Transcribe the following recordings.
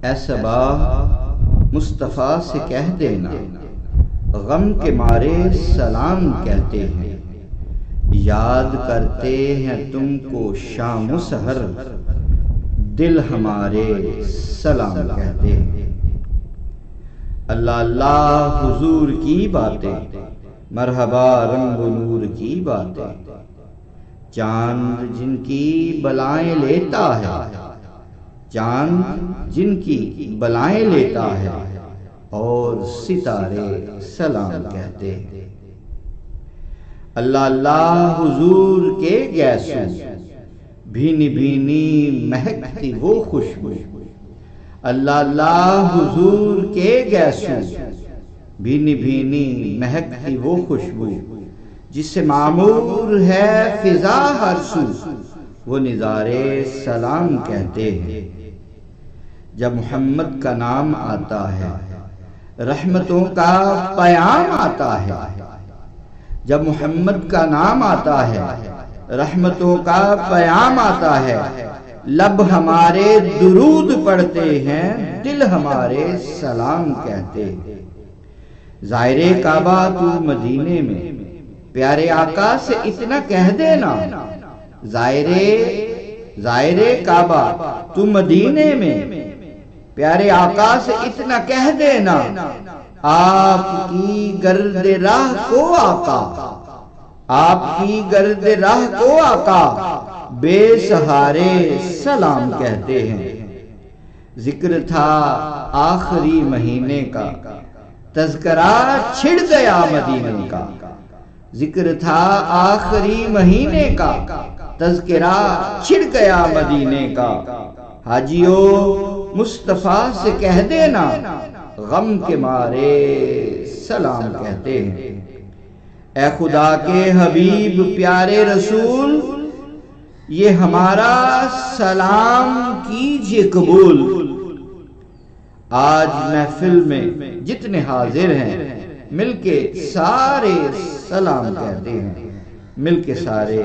اے صبا مصطفیٰ سے کہہ دینا، غم کے مارے سلام کہتے ہیں، یاد کرتے ہیں تم کو شام و سحر، دل ہمارے سلام کہتے ہیں۔ اللہ اللہ حضور کی باتیں، مرحبا رنگ و نور کی باتیں، چاند جن کی بلائیں لیتا ہے، چاند جن کی بلائیں لیتا ہے، اور ستارے سلام کہتے ہیں۔ اللہ اللہ حضور کے گیسوں، بھینی بھینی مہکتی وہ خوشبو، اللہ اللہ حضور کے گیسوں، بھینی بھینی مہکتی وہ خوشبو، جس سے معمور ہے فضا ہر سو، وہ نظارے سلام کہتے ہیں۔ جب محمد کا نام آتا ہے، رحمتوں کا پیام آتا ہے، جب محمد کا نام آتا ہے، رحمتوں کا پیام آتا ہے، لب ہمارے درود پڑھتے ہیں، دل ہمارے سلام کہتے ہیں۔ زائرے کعبہ تو مدینے میں، پیارے آقا سے اتنا کہہ دینا، زائرے کعبہ تو مدینے میں، پیارے آقا سے اتنا کہہ دینا، آپ کی گرد راہ کو آقا، آپ کی گرد راہ کو آقا، بے سہارے سلام کہتے ہیں۔ ذکر تھا آخری مہینے کا، تذکرہ چھڑ گیا مدینے کا، ذکر تھا آخری مہینے کا، تذکرہ چھڑ گیا مدینے کا۔ حاجیوں مصطفیٰ سے کہہ دینا، غم کے مارے سلام کہتے ہیں۔ اے خدا کے حبیب پیارے رسول، یہ ہمارا سلام کیجئے قبول۔ آج محفل میں جتنے حاضر ہیں، مل کے سارے سلام کہتے ہیں، مل کے سارے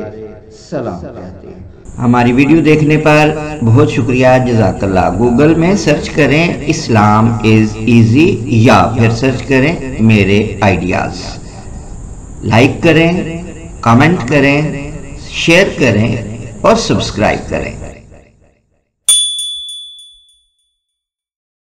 سلام کہتے ہیں۔ ہماری ویڈیو دیکھنے پر بہت شکریہ، جزاک اللہ۔ گوگل میں سرچ کریں اسلام از ایزی، یا پھر سرچ کریں میرے آئیڈیاز۔ لائک کریں، کامنٹ کریں، شیئر کریں اور سبسکرائب کریں۔